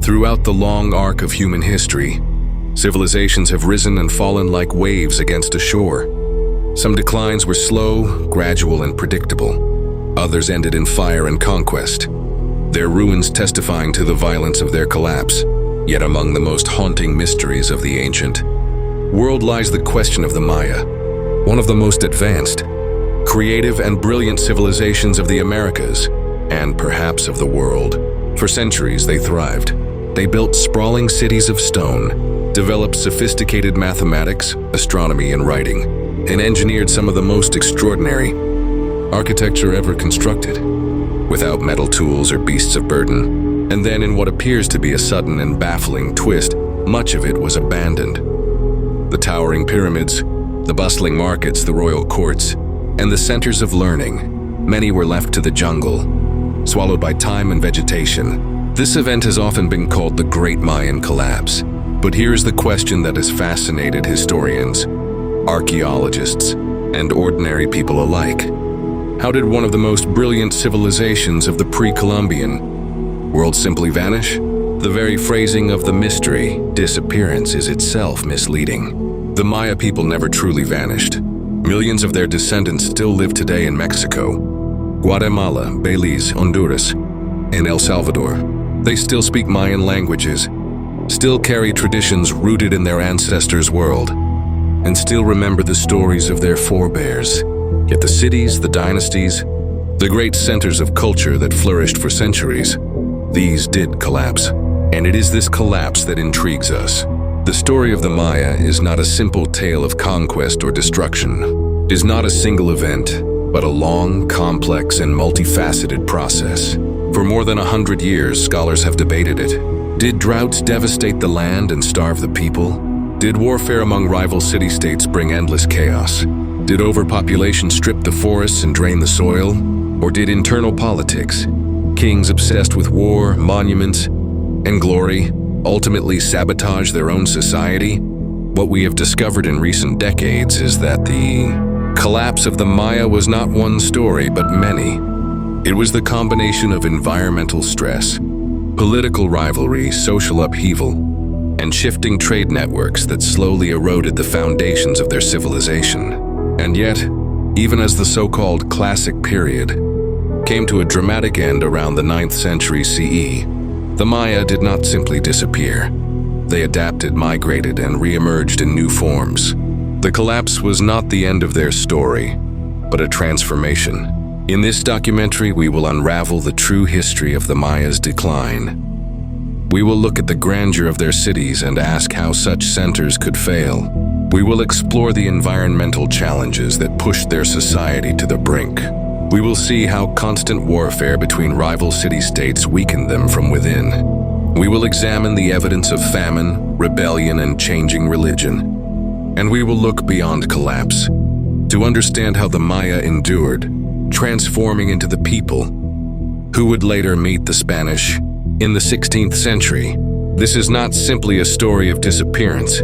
Throughout the long arc of human history, civilizations have risen and fallen like waves against a shore. Some declines were slow, gradual, and predictable. Others ended in fire and conquest, their ruins testifying to the violence of their collapse. Yet among the most haunting mysteries of the ancient world lies the question of the Maya, one of the most advanced, creative, and brilliant civilizations of the Americas, and perhaps of the world. For centuries, they thrived. They built sprawling cities of stone, developed sophisticated mathematics, astronomy, and writing, and engineered some of the most extraordinary architecture ever constructed, without metal tools or beasts of burden. And then, in what appears to be a sudden and baffling twist, much of it was abandoned. The towering pyramids, the bustling markets, the royal courts, and the centers of learning, many were left to the jungle, swallowed by time and vegetation. This event has often been called the Great Mayan Collapse. But here's the question that has fascinated historians, archaeologists, and ordinary people alike. How did one of the most brilliant civilizations of the pre-Columbian world simply vanish? The very phrasing of the mystery, disappearance, is itself misleading. The Maya people never truly vanished. Millions of their descendants still live today in Mexico, Guatemala, Belize, Honduras, and El Salvador. They still speak Mayan languages, still carry traditions rooted in their ancestors' world, and still remember the stories of their forebears. Yet the cities, the dynasties, the great centers of culture that flourished for centuries, these did collapse. And it is this collapse that intrigues us. The story of the Maya is not a simple tale of conquest or destruction. It is not a single event, but a long, complex, and multifaceted process. For more than 100 years, scholars have debated it. Did droughts devastate the land and starve the people? Did warfare among rival city-states bring endless chaos? Did overpopulation strip the forests and drain the soil? Or did internal politics, kings obsessed with war, monuments, and glory, ultimately sabotage their own society? What we have discovered in recent decades is that the collapse of the Maya was not one story, but many. It was the combination of environmental stress, political rivalry, social upheaval, and shifting trade networks that slowly eroded the foundations of their civilization. And yet, even as the so-called classic period came to a dramatic end around the 9th century CE, the Maya did not simply disappear. They adapted, migrated, and re-emerged in new forms. The collapse was not the end of their story, but a transformation. In this documentary, we will unravel the true history of the Maya's decline. We will look at the grandeur of their cities and ask how such centers could fail. We will explore the environmental challenges that pushed their society to the brink. We will see how constant warfare between rival city-states weakened them from within. We will examine the evidence of famine, rebellion, and changing religion. And we will look beyond collapse to understand how the Maya endured, transforming into the people who would later meet the Spanish in the 16th century. This is not simply a story of disappearance.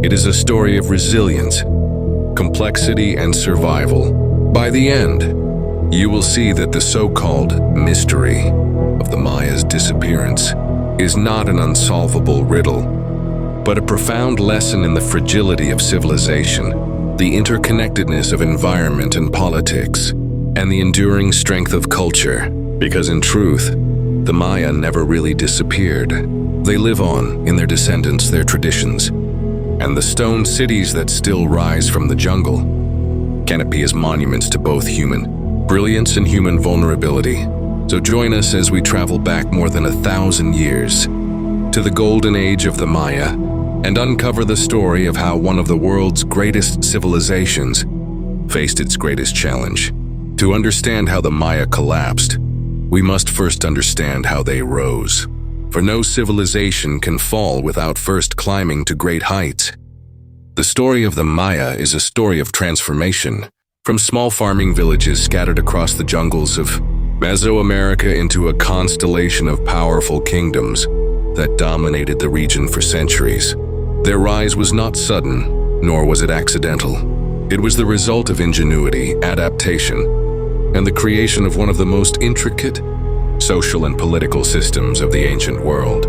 It is a story of resilience, complexity, and survival. By the end, you will see that the so-called mystery of the Maya's disappearance is not an unsolvable riddle, but a profound lesson in the fragility of civilization, the interconnectedness of environment and politics, and the enduring strength of culture. Because in truth, the Maya never really disappeared. They live on in their descendants, their traditions, and the stone cities that still rise from the jungle canopy as monuments to both human brilliance and human vulnerability. So join us as we travel back more than 1,000 years to the golden age of the Maya and uncover the story of how one of the world's greatest civilizations faced its greatest challenge. To understand how the Maya collapsed, we must first understand how they rose. For no civilization can fall without first climbing to great heights. The story of the Maya is a story of transformation, from small farming villages scattered across the jungles of Mesoamerica into a constellation of powerful kingdoms that dominated the region for centuries. Their rise was not sudden, nor was it accidental. It was the result of ingenuity, adaptation, and the creation of one of the most intricate social and political systems of the ancient world.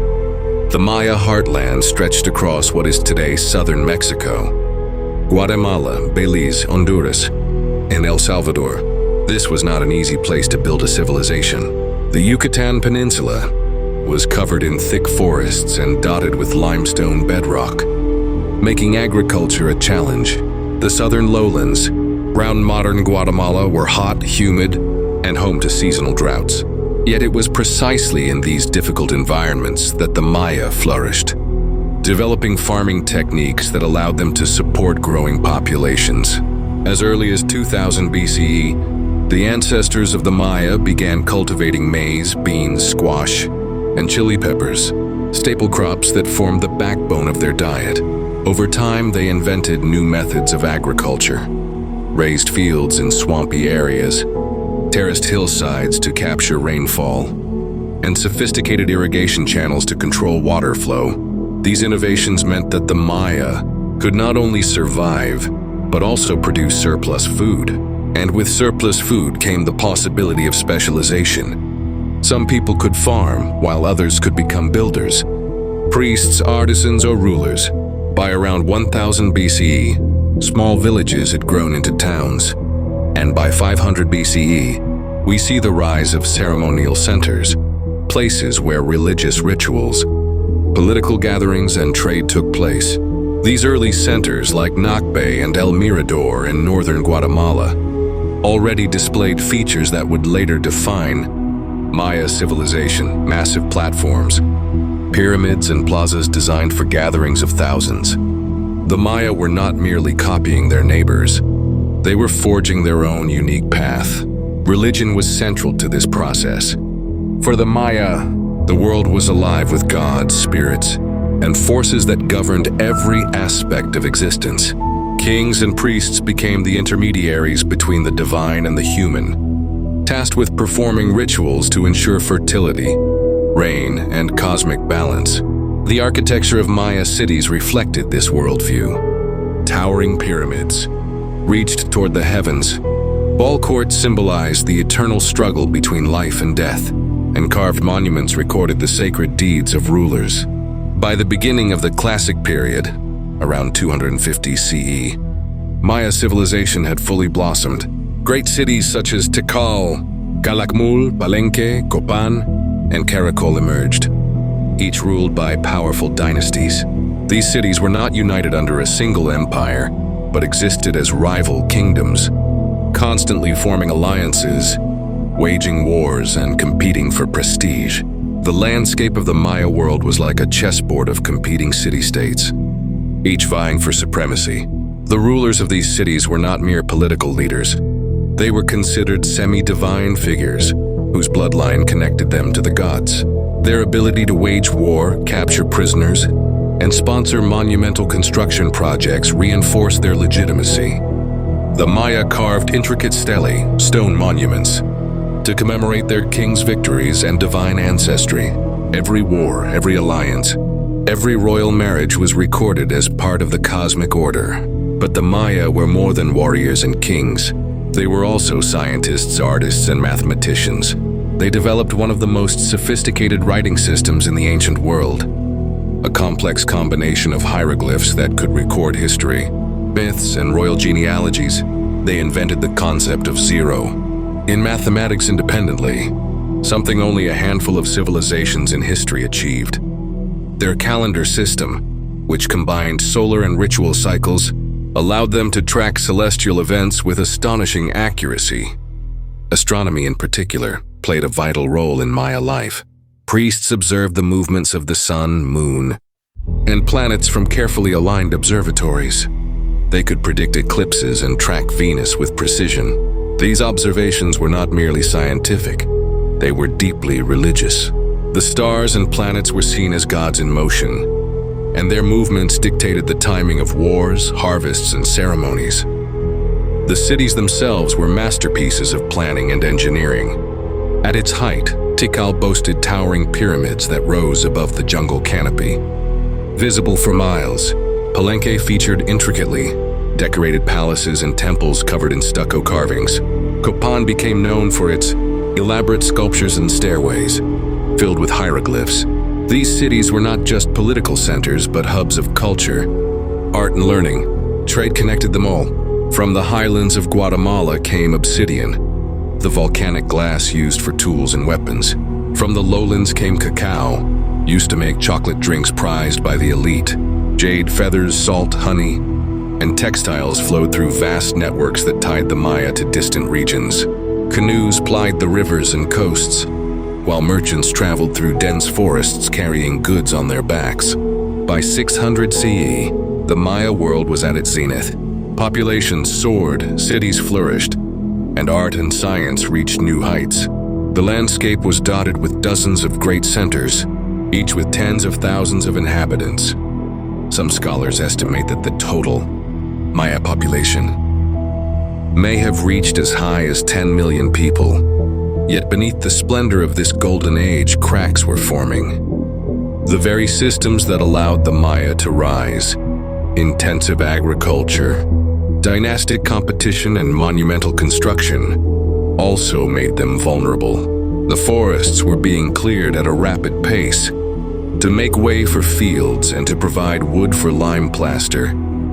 The Maya heartland stretched across what is today southern Mexico, Guatemala, Belize, Honduras, and El Salvador. This was not an easy place to build a civilization. The Yucatan Peninsula was covered in thick forests and dotted with limestone bedrock, making agriculture a challenge. The southern lowlands, around modern Guatemala, were hot, humid, and home to seasonal droughts. Yet it was precisely in these difficult environments that the Maya flourished, developing farming techniques that allowed them to support growing populations. As early as 2000 BCE, the ancestors of the Maya began cultivating maize, beans, squash, and chili peppers, staple crops that formed the backbone of their diet. Over time, they invented new methods of agriculture, raised fields in swampy areas, terraced hillsides to capture rainfall, and sophisticated irrigation channels to control water flow. These innovations meant that the Maya could not only survive, but also produce surplus food. And with surplus food came the possibility of specialization. Some people could farm, while others could become builders, priests, artisans, or rulers. By around 1000 BCE, small villages had grown into towns, and by 500 BCE, we see the rise of ceremonial centers, places where religious rituals, political gatherings, and trade took place. These early centers, like Nakbe and El Mirador in northern Guatemala, already displayed features that would later define Maya civilization: massive platforms, pyramids, and plazas designed for gatherings of thousands. The Maya were not merely copying their neighbors. They were forging their own unique path. Religion was central to this process. For the Maya, the world was alive with gods, spirits, and forces that governed every aspect of existence. Kings and priests became the intermediaries between the divine and the human, tasked with performing rituals to ensure fertility, rain, and cosmic balance. The architecture of Maya cities reflected this worldview. Towering pyramids reached toward the heavens. Ball courts symbolized the eternal struggle between life and death, and carved monuments recorded the sacred deeds of rulers. By the beginning of the Classic period, around 250 CE, Maya civilization had fully blossomed. Great cities such as Tikal, Calakmul, Palenque, Copan, and Caracol emerged, each ruled by powerful dynasties. These cities were not united under a single empire, but existed as rival kingdoms, constantly forming alliances, waging wars, and competing for prestige. The landscape of the Maya world was like a chessboard of competing city-states, each vying for supremacy. The rulers of these cities were not mere political leaders. They were considered semi-divine figures whose bloodline connected them to the gods. Their ability to wage war, capture prisoners, and sponsor monumental construction projects reinforced their legitimacy. The Maya carved intricate stelae, stone monuments, to commemorate their kings' victories and divine ancestry. Every war, every alliance, every royal marriage was recorded as part of the cosmic order. But the Maya were more than warriors and kings. They were also scientists, artists, and mathematicians. They developed one of the most sophisticated writing systems in the ancient world, a complex combination of hieroglyphs that could record history, myths, and royal genealogies. They invented the concept of zero in mathematics independently, something only a handful of civilizations in history achieved. Their calendar system, which combined solar and ritual cycles, allowed them to track celestial events with astonishing accuracy. Astronomy, in particular, played a vital role in Maya life. Priests observed the movements of the sun, moon, and planets from carefully aligned observatories. They could predict eclipses and track Venus with precision. These observations were not merely scientific, they were deeply religious. The stars and planets were seen as gods in motion, and their movements dictated the timing of wars, harvests, and ceremonies. The cities themselves were masterpieces of planning and engineering. At its height, Tikal boasted towering pyramids that rose above the jungle canopy. Visible for miles, Palenque featured intricately decorated palaces and temples covered in stucco carvings. Copan became known for its elaborate sculptures and stairways, filled with hieroglyphs, These cities were not just political centers, but hubs of culture, art and learning. Trade connected them all. From the highlands of Guatemala came obsidian, the volcanic glass used for tools and weapons. From the lowlands came cacao, used to make chocolate drinks prized by the elite. Jade feathers, salt, honey, and textiles flowed through vast networks that tied the Maya to distant regions. Canoes plied the rivers and coasts, while merchants traveled through dense forests carrying goods on their backs. By 600 CE, the Maya world was at its zenith. Populations soared, cities flourished, and art and science reached new heights. The landscape was dotted with dozens of great centers, each with tens of thousands of inhabitants. Some scholars estimate that the total Maya population may have reached as high as 10 million people. Yet beneath the splendor of this golden age, cracks were forming. The very systems that allowed the Maya to rise, intensive agriculture, dynastic competition, and monumental construction, also made them vulnerable. The forests were being cleared at a rapid pace to make way for fields and to provide wood for lime plaster,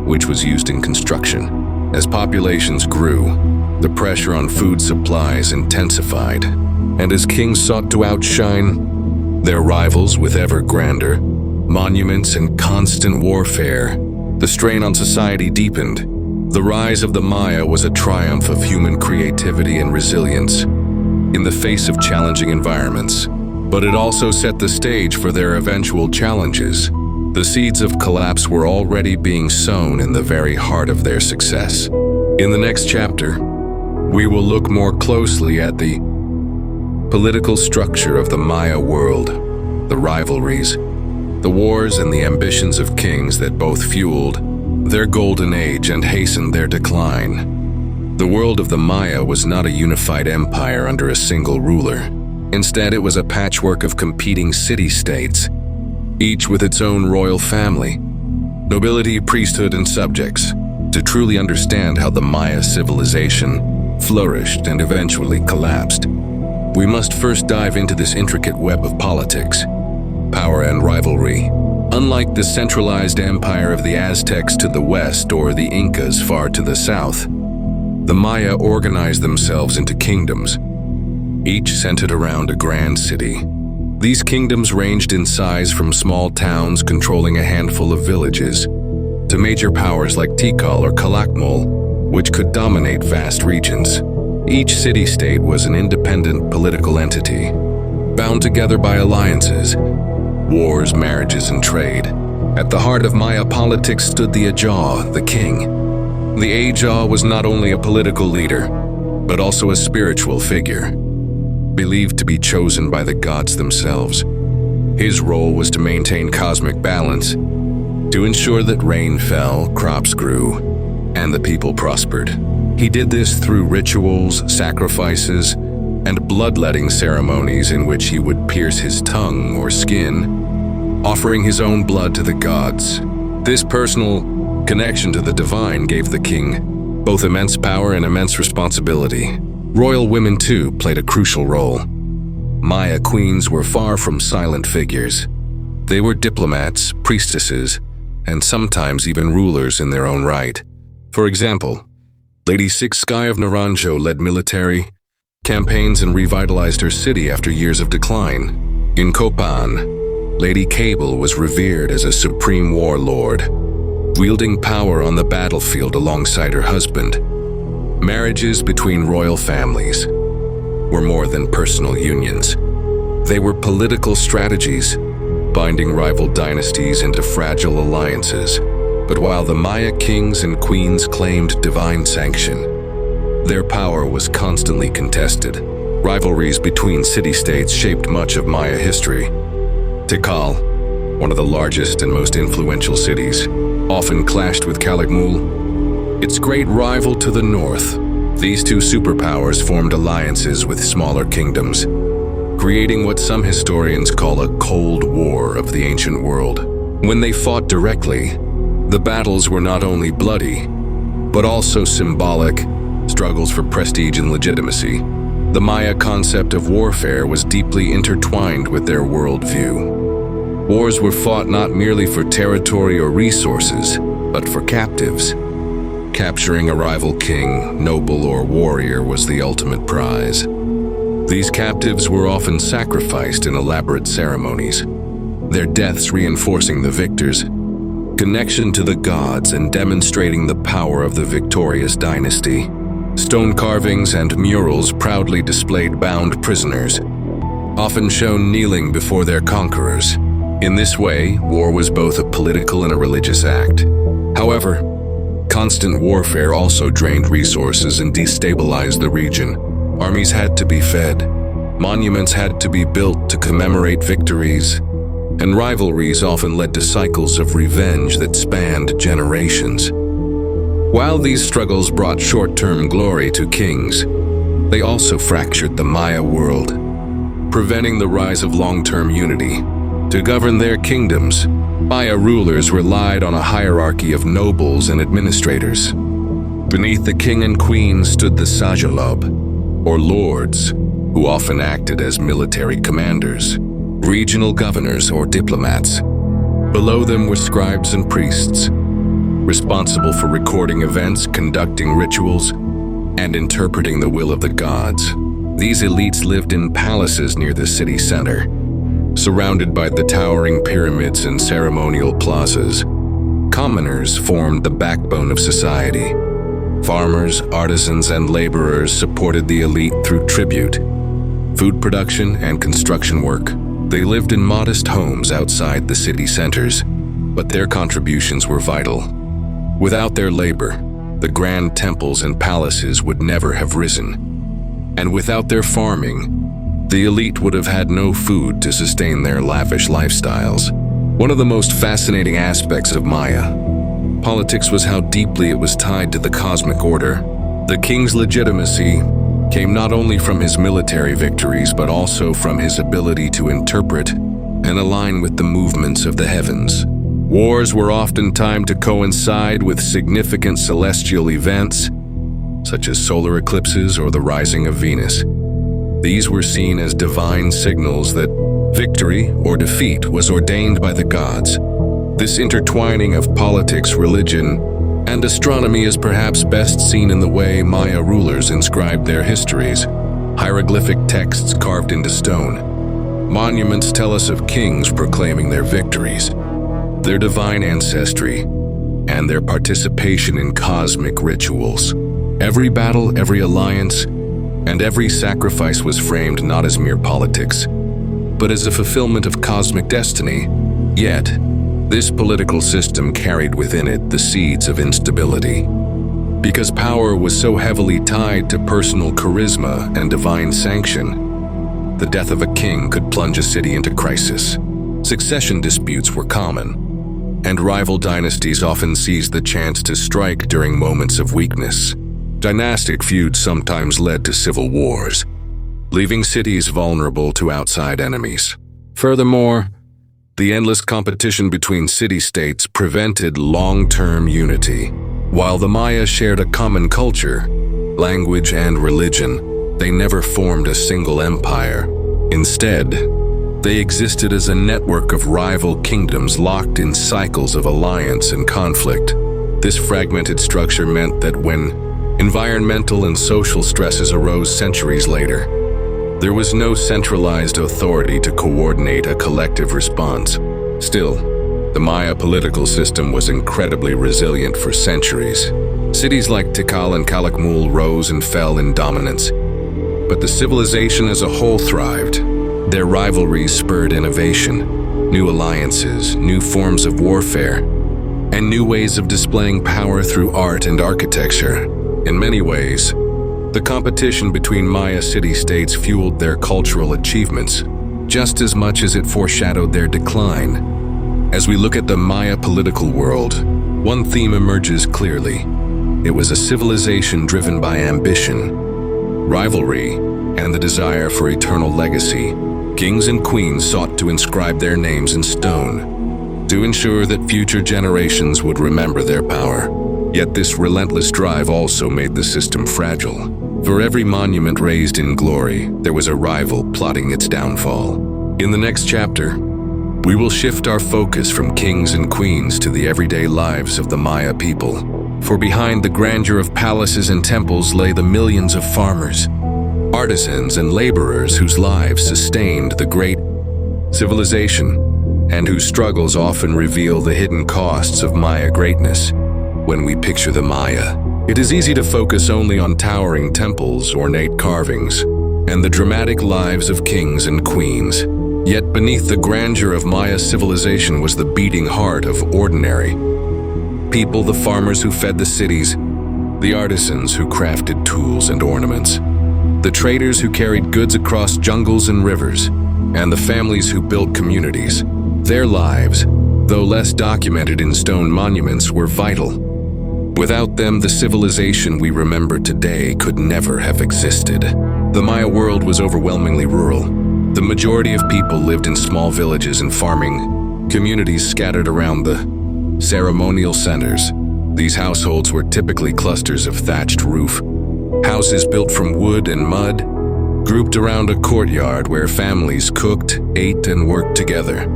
which was used in construction. As populations grew, the pressure on food supplies intensified, and as kings sought to outshine their rivals with ever grander monuments and constant warfare, the strain on society deepened. The rise of the Maya was a triumph of human creativity and resilience in the face of challenging environments, but it also set the stage for their eventual challenges. The seeds of collapse were already being sown in the very heart of their success. In the next chapter, we will look more closely at the political structure of the Maya world, the rivalries, the wars, and the ambitions of kings that both fueled their golden age and hastened their decline. The world of the Maya was not a unified empire under a single ruler. Instead, it was a patchwork of competing city-states, each with its own royal family, nobility, priesthood, and subjects. To truly understand how the Maya civilization flourished and eventually collapsed, we must first dive into this intricate web of politics, power, and rivalry. Unlike the centralized empire of the Aztecs to the west or the Incas far to the south, the Maya organized themselves into kingdoms, each centered around a grand city. These kingdoms ranged in size from small towns controlling a handful of villages to major powers like Tikal or Calakmul, which could dominate vast regions. Each city-state was an independent political entity, bound together by alliances, wars, marriages, and trade. At the heart of Maya politics stood the Ajah, the king. The Ajah was not only a political leader, but also a spiritual figure, believed to be chosen by the gods themselves. His role was to maintain cosmic balance, to ensure that rain fell, crops grew, and the people prospered. He did this through rituals, sacrifices, and bloodletting ceremonies in which he would pierce his tongue or skin, offering his own blood to the gods. This personal connection to the divine gave the king both immense power and immense responsibility. Royal women, too, played a crucial role. Maya queens were far from silent figures. They were diplomats, priestesses, and sometimes even rulers in their own right. For example, Lady Six Sky of Naranjo led military campaigns and revitalized her city after years of decline. In Copan, Lady Cable was revered as a supreme warlord, wielding power on the battlefield alongside her husband. Marriages between royal families were more than personal unions. They were political strategies, binding rival dynasties into fragile alliances. But while the Maya kings and queens claimed divine sanction, their power was constantly contested. Rivalries between city-states shaped much of Maya history. Tikal, one of the largest and most influential cities, often clashed with Calakmul, its great rival to the north. These two superpowers formed alliances with smaller kingdoms, creating what some historians call a Cold War of the ancient world. When they fought directly, the battles were not only bloody, but also symbolic, struggles for prestige and legitimacy. The Maya concept of warfare was deeply intertwined with their worldview. Wars were fought not merely for territory or resources, but for captives. Capturing a rival king, noble, or warrior was the ultimate prize. These captives were often sacrificed in elaborate ceremonies, their deaths reinforcing the victors' connection to the gods and demonstrating the power of the victorious dynasty. Stone carvings and murals proudly displayed bound prisoners, often shown kneeling before their conquerors. In this way, war was both a political and a religious act. However, constant warfare also drained resources and destabilized the region. Armies had to be fed, monuments had to be built to commemorate victories, and rivalries often led to cycles of revenge that spanned generations. While these struggles brought short-term glory to kings, they also fractured the Maya world, preventing the rise of long-term unity. To govern their kingdoms, Maya rulers relied on a hierarchy of nobles and administrators. Beneath the king and queen stood the Sajalob, or lords, who often acted as military commanders, regional governors, or diplomats. Below them were scribes and priests, responsible for recording events, conducting rituals, and interpreting the will of the gods. These elites lived in palaces near the city center, surrounded by the towering pyramids and ceremonial plazas. Commoners formed the backbone of society. Farmers, artisans, and laborers supported the elite through tribute, food production, and construction work. They lived in modest homes outside the city centers, but their contributions were vital. Without their labor, the grand temples and palaces would never have risen. And without their farming, the elite would have had no food to sustain their lavish lifestyles. One of the most fascinating aspects of Maya politics was how deeply it was tied to the cosmic order. The king's legitimacy came not only from his military victories, but also from his ability to interpret and align with the movements of the heavens. Wars were often timed to coincide with significant celestial events, such as solar eclipses or the rising of Venus. These were seen as divine signals that victory or defeat was ordained by the gods. This intertwining of politics, religion, and astronomy is perhaps best seen in the way Maya rulers inscribed their histories. Hieroglyphic texts carved into stone. Monuments tell us of kings proclaiming their victories, their divine ancestry, and their participation in cosmic rituals. Every battle, every alliance, and every sacrifice was framed not as mere politics, but as a fulfillment of cosmic destiny. Yet, this political system carried within it the seeds of instability. Because power was so heavily tied to personal charisma and divine sanction, the death of a king could plunge a city into crisis. Succession disputes were common, and rival dynasties often seized the chance to strike during moments of weakness. Dynastic feuds sometimes led to civil wars, leaving cities vulnerable to outside enemies. Furthermore, the endless competition between city-states prevented long-term unity. While the Maya shared a common culture, language, and religion, they never formed a single empire. Instead, they existed as a network of rival kingdoms locked in cycles of alliance and conflict. This fragmented structure meant that when environmental and social stresses arose centuries later, there was no centralized authority to coordinate a collective response. Still, the Maya political system was incredibly resilient for centuries. Cities like Tikal and Calakmul rose and fell in dominance, but the civilization as a whole thrived. Their rivalries spurred innovation, new alliances, new forms of warfare, and new ways of displaying power through art and architecture. In many ways, the competition between Maya city-states fueled their cultural achievements, just as much as it foreshadowed their decline. As we look at the Maya political world, one theme emerges clearly. It was a civilization driven by ambition, rivalry, and the desire for eternal legacy. Kings and queens sought to inscribe their names in stone, to ensure that future generations would remember their power. Yet this relentless drive also made the system fragile. For every monument raised in glory, there was a rival plotting its downfall. In the next chapter, We will shift our focus from kings and queens to the everyday lives of the Maya people. For behind the grandeur of palaces and temples lay the millions of farmers, artisans, and laborers whose lives sustained the great civilization, and whose struggles often reveal the hidden costs of Maya greatness. When we picture the Maya, it is easy to focus only on towering temples, ornate carvings, and the dramatic lives of kings and queens. Yet beneath the grandeur of Maya civilization was the beating heart of ordinary people, the farmers who fed the cities, the artisans who crafted tools and ornaments, the traders who carried goods across jungles and rivers, and the families who built communities. Their lives, though less documented in stone monuments, were vital. Without them, the civilization we remember today could never have existed. The Maya world was overwhelmingly rural. The majority of people lived in small villages and farming communities scattered around the ceremonial centers. These households were typically clusters of thatched roof, houses built from wood and mud, grouped around a courtyard where families cooked, ate, and worked together.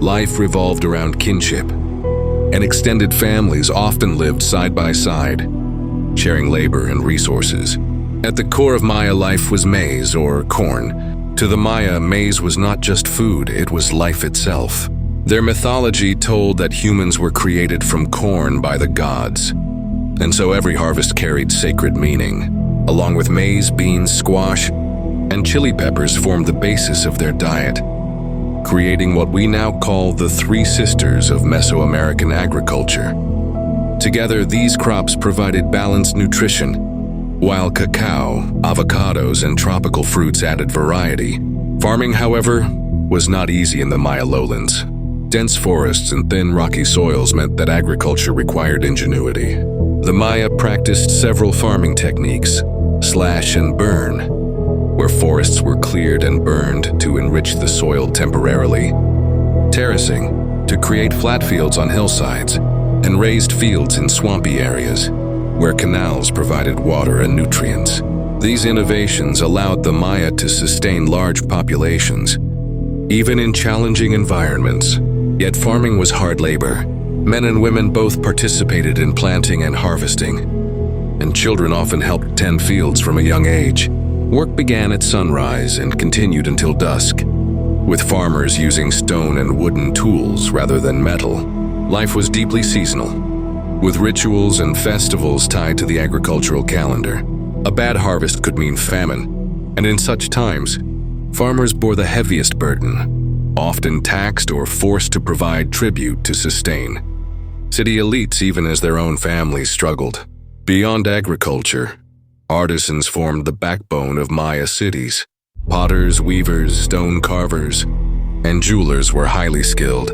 Life revolved around kinship, and extended families often lived side by side, sharing labor and resources. At the core of Maya life was maize, or corn. To the Maya, maize was not just food, it was life itself. Their mythology told that humans were created from corn by the gods, and so every harvest carried sacred meaning. Along with maize, beans, squash, and chili peppers formed the basis of their diet, creating what we now call the three sisters of Mesoamerican agriculture. Together, these crops provided balanced nutrition, while cacao, avocados, and tropical fruits added variety. Farming, however, was not easy in the Maya lowlands. Dense forests and thin rocky soils meant that agriculture required ingenuity. The Maya practiced several farming techniques: slash and burn, where forests were cleared and burned to enrich the soil temporarily; terracing, to create flat fields on hillsides, and raised fields in swampy areas, where canals provided water and nutrients. These innovations allowed the Maya to sustain large populations, even in challenging environments. Yet farming was hard labor. Men and women both participated in planting and harvesting, and children often helped tend fields from a young age. Work began at sunrise and continued until dusk, with farmers using stone and wooden tools rather than metal. Life was deeply seasonal, with rituals and festivals tied to the agricultural calendar. A bad harvest could mean famine, and in such times, farmers bore the heaviest burden, often taxed or forced to provide tribute to sustain city elites even as their own families struggled. Beyond agriculture, artisans formed the backbone of Maya cities. Potters, weavers, stone carvers, and jewelers were highly skilled,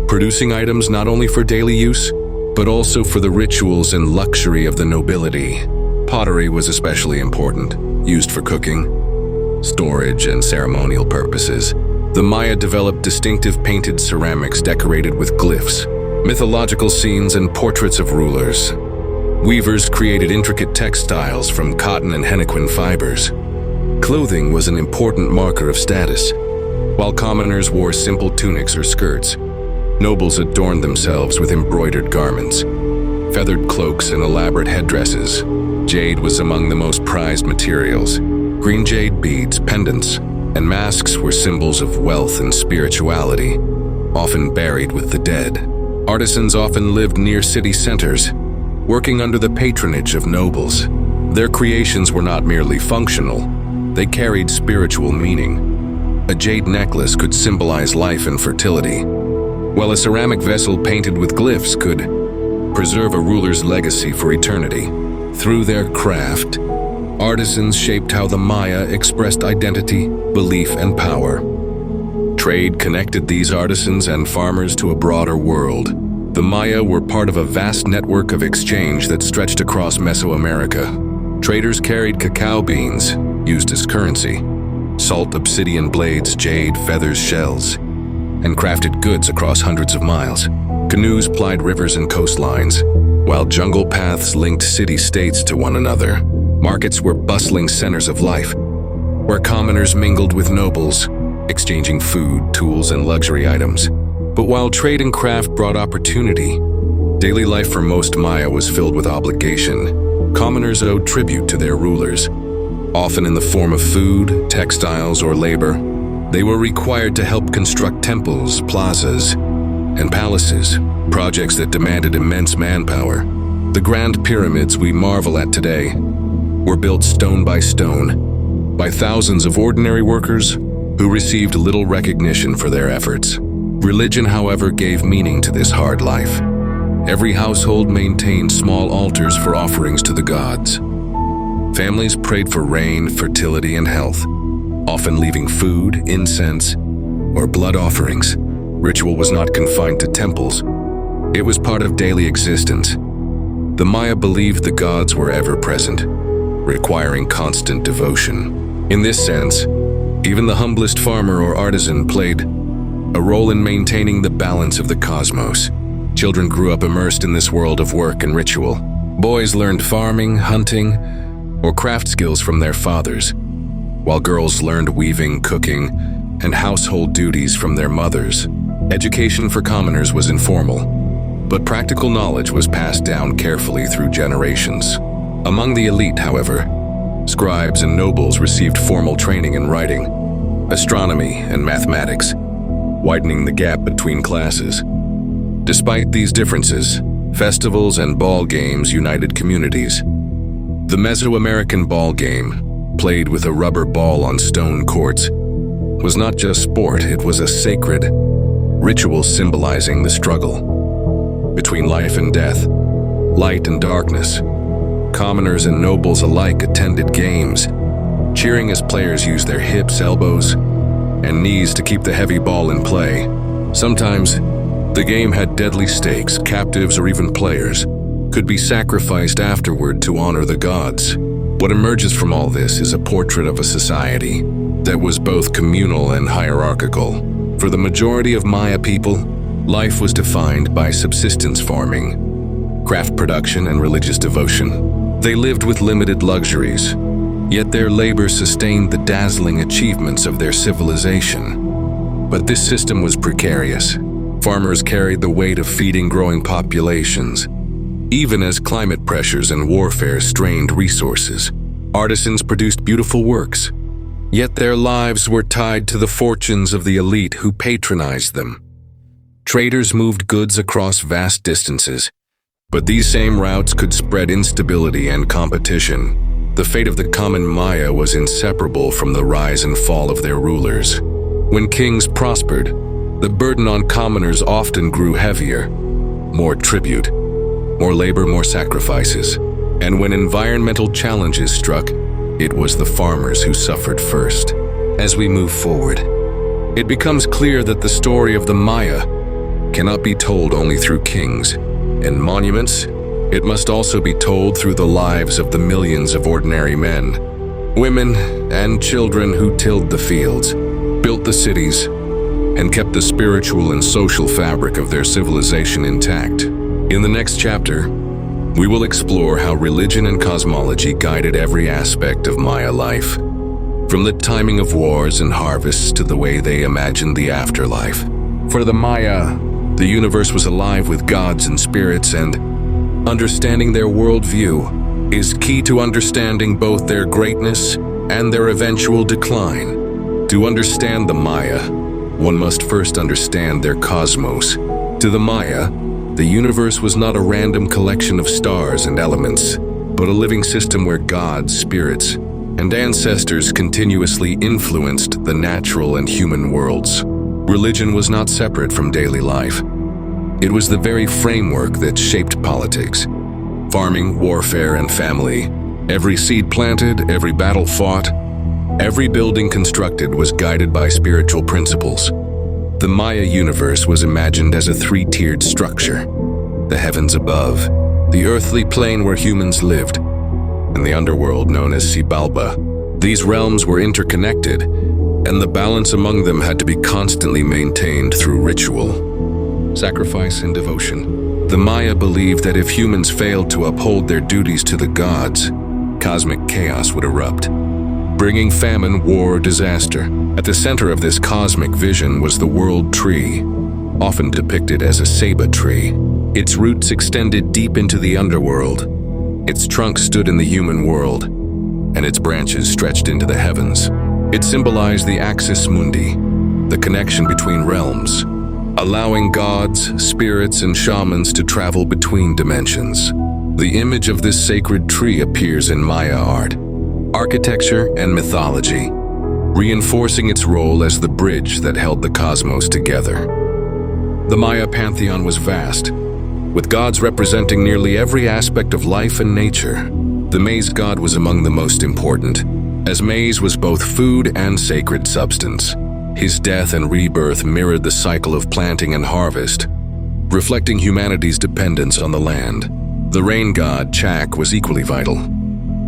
producing items not only for daily use, but also for the rituals and luxury of the nobility. Pottery was especially important, used for cooking, storage, and ceremonial purposes. The Maya developed distinctive painted ceramics decorated with glyphs, mythological scenes, and portraits of rulers. Weavers created intricate textiles from cotton and henequen fibers. Clothing was an important marker of status. While commoners wore simple tunics or skirts, nobles adorned themselves with embroidered garments, feathered cloaks, and elaborate headdresses. Jade was among the most prized materials. Green jade beads, pendants, and masks were symbols of wealth and spirituality, often buried with the dead. Artisans often lived near city centers, working under the patronage of nobles. Their creations were not merely functional, they carried spiritual meaning. A jade necklace could symbolize life and fertility, while a ceramic vessel painted with glyphs could preserve a ruler's legacy for eternity. Through their craft, artisans shaped how the Maya expressed identity, belief, and power. Trade connected these artisans and farmers to a broader world. The Maya were part of a vast network of exchange that stretched across Mesoamerica. Traders carried cacao beans, used as currency, salt, obsidian blades, jade, feathers, shells, and crafted goods across hundreds of miles. Canoes plied rivers and coastlines, while jungle paths linked city-states to one another. Markets were bustling centers of life, where commoners mingled with nobles, exchanging food, tools, and luxury items. But while trade and craft brought opportunity, daily life for most Maya was filled with obligation. Commoners owed tribute to their rulers, often in the form of food, textiles, or labor. They were required to help construct temples, plazas, and palaces, projects that demanded immense manpower. The grand pyramids we marvel at today were built stone by thousands of ordinary workers who received little recognition for their efforts. Religion, however, gave meaning to this hard life. Every household maintained small altars for offerings to the gods. Families prayed for rain, fertility, and health, often leaving food, incense, or blood offerings. Ritual was not confined to temples. It was part of daily existence. The Maya believed the gods were ever present, requiring constant devotion. In this sense, even the humblest farmer or artisan played a role in maintaining the balance of the cosmos. Children grew up immersed in this world of work and ritual. Boys learned farming, hunting, or craft skills from their fathers, while girls learned weaving, cooking, and household duties from their mothers. Education for commoners was informal, but practical knowledge was passed down carefully through generations. Among the elite, however, scribes and nobles received formal training in writing, astronomy, and mathematics, widening the gap between classes. Despite these differences, festivals and ball games united communities. The Mesoamerican ball game, played with a rubber ball on stone courts, was not just sport, it was a sacred ritual symbolizing the struggle between life and death, light and darkness. Commoners and nobles alike attended games, cheering as players used their hips, elbows, and knees to keep the heavy ball in play. Sometimes, the game had deadly stakes. Captives or even players could be sacrificed afterward to honor the gods. What emerges from all this is a portrait of a society that was both communal and hierarchical. For the majority of Maya people, life was defined by subsistence farming, craft production, and religious devotion. They lived with limited luxuries, yet their labor sustained the dazzling achievements of their civilization. But this system was precarious. Farmers carried the weight of feeding growing populations, even as climate pressures and warfare strained resources. Artisans produced beautiful works, yet their lives were tied to the fortunes of the elite who patronized them. Traders moved goods across vast distances, but these same routes could spread instability and competition. The fate of the common Maya was inseparable from the rise and fall of their rulers. When kings prospered, the burden on commoners often grew heavier. More tribute, more labor, more sacrifices. And when environmental challenges struck, it was the farmers who suffered first. As we move forward, it becomes clear that the story of the Maya cannot be told only through kings and monuments. It must also be told through the lives of the millions of ordinary men, women, and children who tilled the fields, built the cities, and kept the spiritual and social fabric of their civilization intact. In the next chapter, we will explore how religion and cosmology guided every aspect of Maya life, from the timing of wars and harvests to the way they imagined the afterlife. For the Maya, the universe was alive with gods and spirits, and understanding their worldview is key to understanding both their greatness and their eventual decline. To understand the Maya, one must first understand their cosmos. To the Maya, the universe was not a random collection of stars and elements, but a living system where gods, spirits, and ancestors continuously influenced the natural and human worlds. Religion was not separate from daily life. It was the very framework that shaped politics, farming, warfare, and family. Every seed planted, every battle fought, every building constructed was guided by spiritual principles. The Maya universe was imagined as a three-tiered structure: the heavens above, the earthly plane where humans lived, and the underworld known as Xibalba. These realms were interconnected, and the balance among them had to be constantly maintained through ritual, sacrifice, and devotion. The Maya believed that if humans failed to uphold their duties to the gods, cosmic chaos would erupt. bringing famine, war, disaster. At the center of this cosmic vision was the world tree, often depicted as a ceiba tree. Its roots extended deep into the underworld. Its trunk stood in the human world, and its branches stretched into the heavens. It symbolized the axis mundi, the connection between realms, allowing gods, spirits, and shamans to travel between dimensions. The image of this sacred tree appears in Maya art, architecture, and mythology, reinforcing its role as the bridge that held the cosmos together. The Maya pantheon was vast, with gods representing nearly every aspect of life and nature. The maize god was among the most important, as maize was both food and sacred substance. His death and rebirth mirrored the cycle of planting and harvest, reflecting humanity's dependence on the land. The rain god, Chak, was equally vital,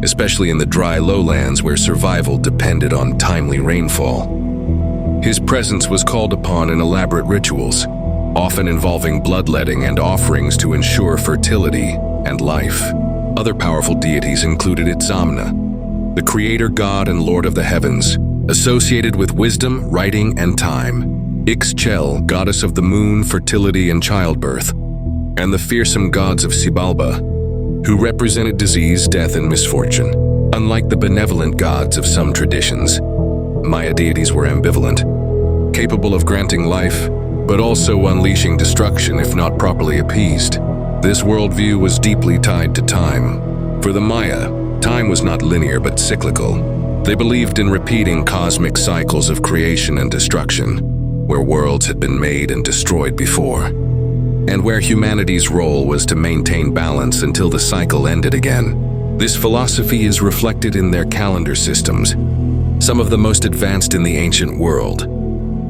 especially in the dry lowlands where survival depended on timely rainfall. His presence was called upon in elaborate rituals, often involving bloodletting and offerings to ensure fertility and life. Other powerful deities included Itzamna, the creator god and lord of the heavens, associated with wisdom, writing, and time; Ixchel, goddess of the moon, fertility, and childbirth; and the fearsome gods of Xibalba, who represented disease, death, and misfortune. Unlike the benevolent gods of some traditions, Maya deities were ambivalent, capable of granting life, but also unleashing destruction if not properly appeased. This worldview was deeply tied to time. For the Maya, time was not linear but cyclical. They believed in repeating cosmic cycles of creation and destruction, where worlds had been made and destroyed before, and where humanity's role was to maintain balance until the cycle ended again. This philosophy is reflected in their calendar systems, some of the most advanced in the ancient world.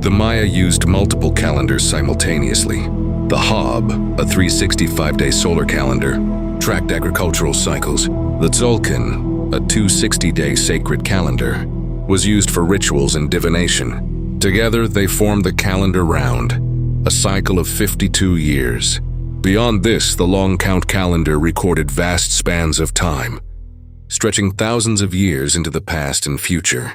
The Maya used multiple calendars simultaneously. The Hab, a 365-day solar calendar, tracked agricultural cycles. The Tzolk'in, a 260-day sacred calendar, was used for rituals and divination. Together, they formed the calendar round, a cycle of 52 years. Beyond this, the long count calendar recorded vast spans of time, stretching thousands of years into the past and future,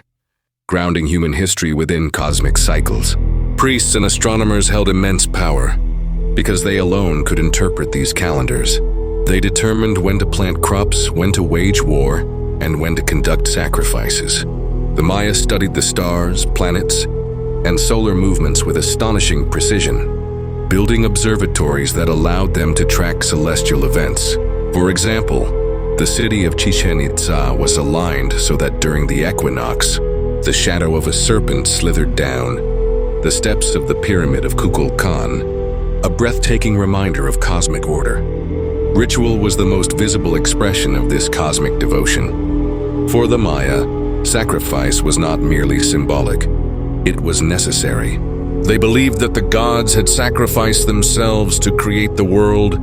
grounding human history within cosmic cycles. Priests and astronomers held immense power, because they alone could interpret these calendars. They determined when to plant crops, when to wage war, and when to conduct sacrifices. The Maya studied the stars, planets, and solar movements with astonishing precision, building observatories that allowed them to track celestial events. For example, the city of Chichen Itza was aligned so that during the equinox, the shadow of a serpent slithered down the steps of the pyramid of Kukulkan, a breathtaking reminder of cosmic order. Ritual was the most visible expression of this cosmic devotion. For the Maya, sacrifice was not merely symbolic, it was necessary. They believed that the gods had sacrificed themselves to create the world,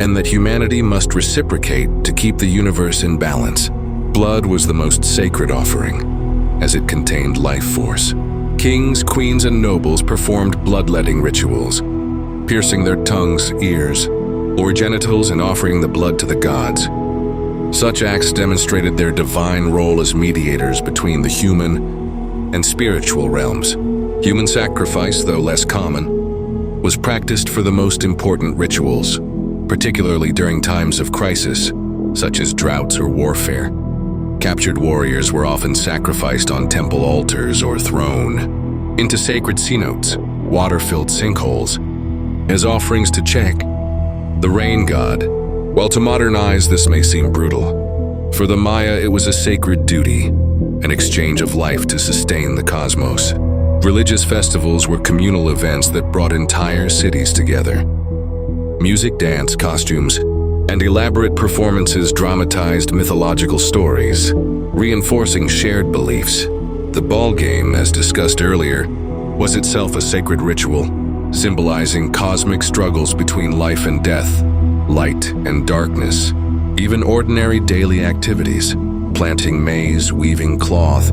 and that humanity must reciprocate to keep the universe in balance. Blood was the most sacred offering, as it contained life force. Kings, queens, and nobles performed bloodletting rituals, piercing their tongues, ears, or genitals and offering the blood to the gods. Such acts demonstrated their divine role as mediators between the human and spiritual realms. Human sacrifice, though less common, was practiced for the most important rituals, particularly during times of crisis, such as droughts or warfare. Captured warriors were often sacrificed on temple altars or thrown into sacred cenotes, water-filled sinkholes, as offerings to Chek, the rain god. While to modern eyes this may seem brutal, for the Maya it was a sacred duty, an exchange of life to sustain the cosmos. Religious festivals were communal events that brought entire cities together. Music, dance, costumes, and elaborate performances dramatized mythological stories, reinforcing shared beliefs. The ball game, as discussed earlier, was itself a sacred ritual, symbolizing cosmic struggles between life and death, light and darkness. Even ordinary daily activities, planting maize, weaving cloth,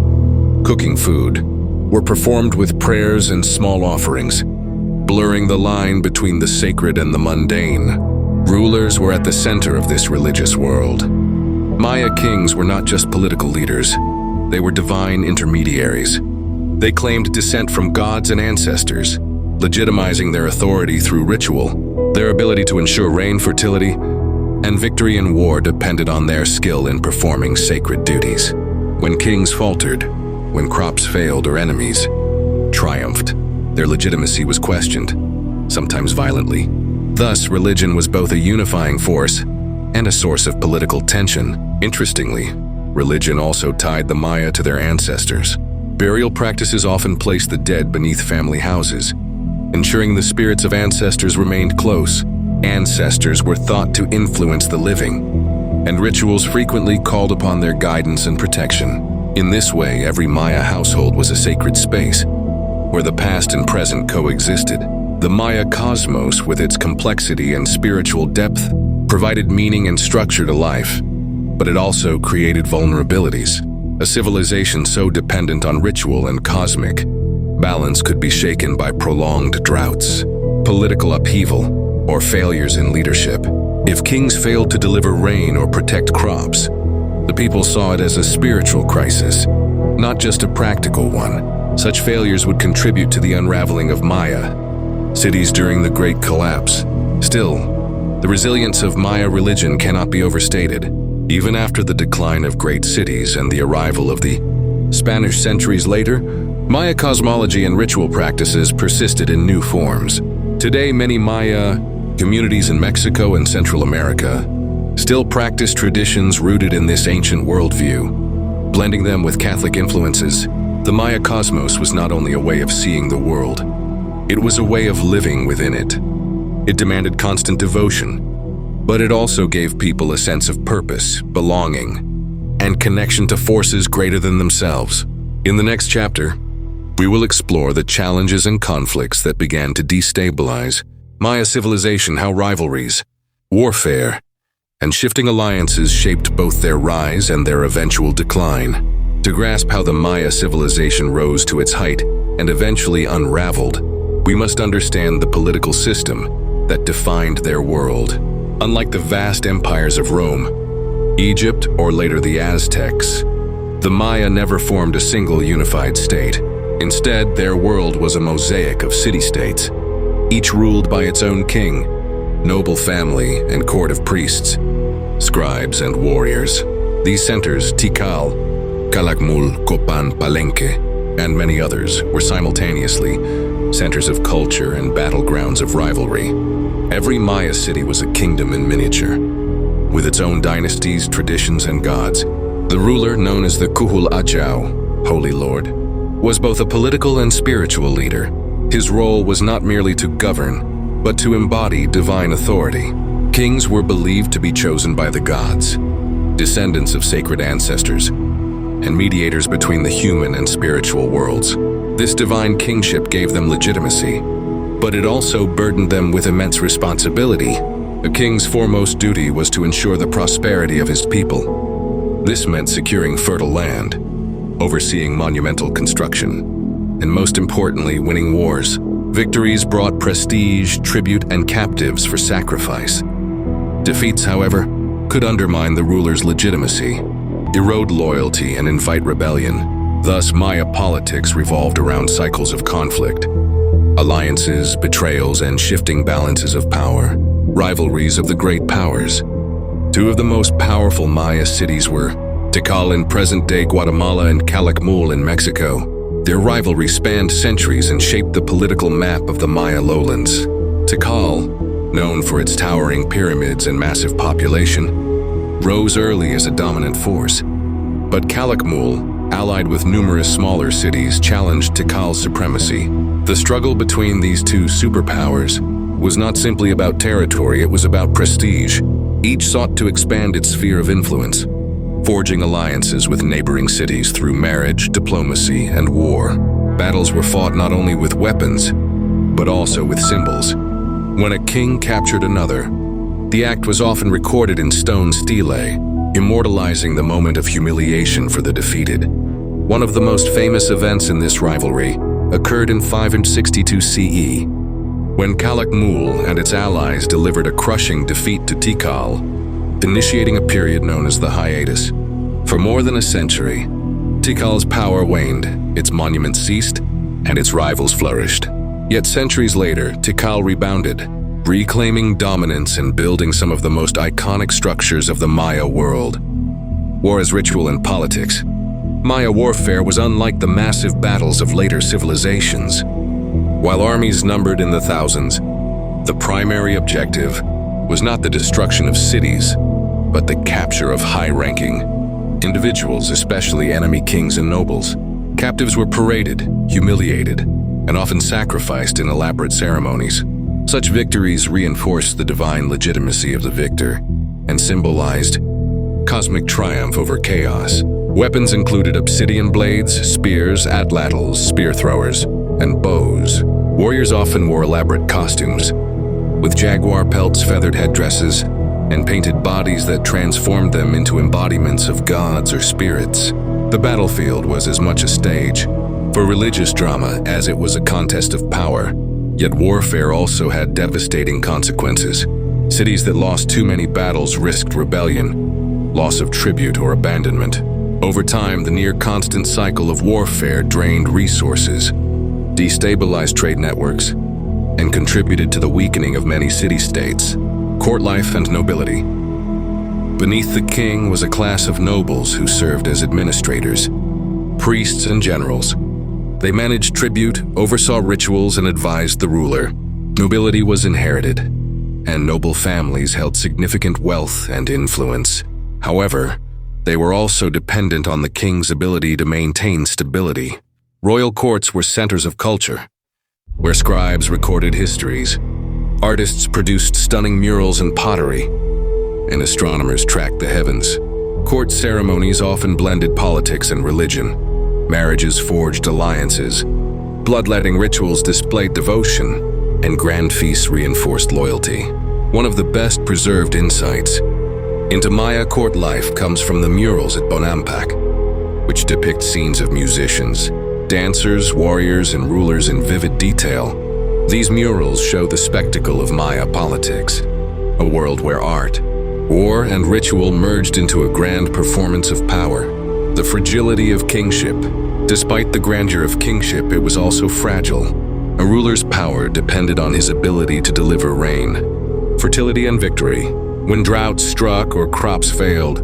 cooking food, were performed with prayers and small offerings, blurring the line between the sacred and the mundane. Rulers were at the center of this religious world. Maya kings were not just political leaders, They were divine intermediaries. They claimed descent from gods and ancestors, legitimizing their authority through ritual. Their ability to ensure rain, fertility, and victory in war depended on their skill in performing sacred duties. When kings faltered, when crops failed or enemies triumphed, their legitimacy was questioned, sometimes violently. Thus, religion was both a unifying force and a source of political tension. Interestingly, religion also tied the Maya to their ancestors. Burial practices often placed the dead beneath family houses, ensuring the spirits of ancestors remained close. Ancestors were thought to influence the living, and rituals frequently called upon their guidance and protection. In this way, every Maya household was a sacred space, where the past and present coexisted. The Maya cosmos, with its complexity and spiritual depth, provided meaning and structure to life, but it also created vulnerabilities. A civilization so dependent on ritual and cosmic balance could be shaken by prolonged droughts, political upheaval, or failures in leadership. If kings failed to deliver rain or protect crops, the people saw it as a spiritual crisis, not just a practical one. Such failures would contribute to the unraveling of Maya cities during the Great Collapse. Still, the resilience of Maya religion cannot be overstated. Even after the decline of great cities and the arrival of the Spanish centuries later, Maya cosmology and ritual practices persisted in new forms. Today, many Maya communities in Mexico and Central America still practice traditions rooted in this ancient worldview. Blending them with Catholic influences, the Maya cosmos was not only a way of seeing the world, it was a way of living within it. It demanded constant devotion, but it also gave people a sense of purpose, belonging, and connection to forces greater than themselves. In the next chapter, we will explore the challenges and conflicts that began to destabilize Maya civilization, how rivalries, warfare, and shifting alliances shaped both their rise and their eventual decline. To grasp how the Maya civilization rose to its height and eventually unraveled, we must understand the political system that defined their world. Unlike the vast empires of Rome, Egypt, or later the Aztecs, the Maya never formed a single unified state. Instead, their world was a mosaic of city-states, each ruled by its own king, noble family, and court of priests, scribes, and warriors. These centers, Tikal, Calakmul, Copan, Palenque, and many others, were simultaneously centers of culture and battlegrounds of rivalry. Every Maya city was a kingdom in miniature, with its own dynasties, traditions, and gods. The ruler, known as the Kuhul Ajau, Holy Lord, was both a political and spiritual leader. His role was not merely to govern, but to embody divine authority. Kings were believed to be chosen by the gods, descendants of sacred ancestors, and mediators between the human and spiritual worlds. This divine kingship gave them legitimacy, but it also burdened them with immense responsibility. A king's foremost duty was to ensure the prosperity of his people. This meant securing fertile land, overseeing monumental construction, and most importantly, winning wars. Victories brought prestige, tribute, and captives for sacrifice. Defeats, however, could undermine the ruler's legitimacy, erode loyalty, and invite rebellion. Thus, Maya politics revolved around cycles of conflict, alliances, betrayals, and shifting balances of power, rivalries of the great powers. Two of the most powerful Maya cities were Tikal in present-day Guatemala and Calakmul in Mexico. Their rivalry spanned centuries and shaped the political map of the Maya lowlands. Tikal, known for its towering pyramids and massive population, rose early as a dominant force. But Calakmul, allied with numerous smaller cities, challenged Tikal's supremacy. The struggle between these two superpowers was not simply about territory, it was about prestige. Each sought to expand its sphere of influence, forging alliances with neighboring cities through marriage, diplomacy, and war. Battles were fought not only with weapons, but also with symbols. When a king captured another, the act was often recorded in stone stelae, immortalizing the moment of humiliation for the defeated. One of the most famous events in this rivalry occurred in 562 CE, when Calakmul and its allies delivered a crushing defeat to Tikal, initiating a period known as the hiatus. For more than a century, Tikal's power waned, its monuments ceased, and its rivals flourished. Yet centuries later, Tikal rebounded, reclaiming dominance and building some of the most iconic structures of the Maya world. War as ritual and politics. Maya warfare was unlike the massive battles of later civilizations. While armies numbered in the thousands, the primary objective was not the destruction of cities, but the capture of high-ranking individuals, especially enemy kings and nobles. Captives were paraded, humiliated, and often sacrificed in elaborate ceremonies. Such victories reinforced the divine legitimacy of the victor and symbolized cosmic triumph over chaos. Weapons included obsidian blades, spears, atlatls, spear throwers, and bows. Warriors often wore elaborate costumes, with jaguar pelts, feathered headdresses, and painted bodies that transformed them into embodiments of gods or spirits. The battlefield was as much a stage for religious drama as it was a contest of power. Yet warfare also had devastating consequences. Cities that lost too many battles risked rebellion, loss of tribute, or abandonment. Over time, the near-constant cycle of warfare drained resources, destabilized trade networks, and contributed to the weakening of many city-states. Court life and nobility. Beneath the king was a class of nobles who served as administrators, priests, and generals. They managed tribute, oversaw rituals, and advised the ruler. Nobility was inherited, and noble families held significant wealth and influence. However, they were also dependent on the king's ability to maintain stability. Royal courts were centers of culture, where scribes recorded histories, artists produced stunning murals and pottery, and astronomers tracked the heavens. Court ceremonies often blended politics and religion. Marriages forged alliances, bloodletting rituals displayed devotion, and grand feasts reinforced loyalty. One of the best preserved insights into Maya court life comes from the murals at Bonampak, which depict scenes of musicians, dancers, warriors, and rulers in vivid detail. These murals show the spectacle of Maya politics, a world where art, war, and ritual merged into a grand performance of power. The fragility of kingship. Despite the grandeur of kingship, it was also fragile. A ruler's power depended on his ability to deliver rain, fertility, and victory. When droughts struck or crops failed,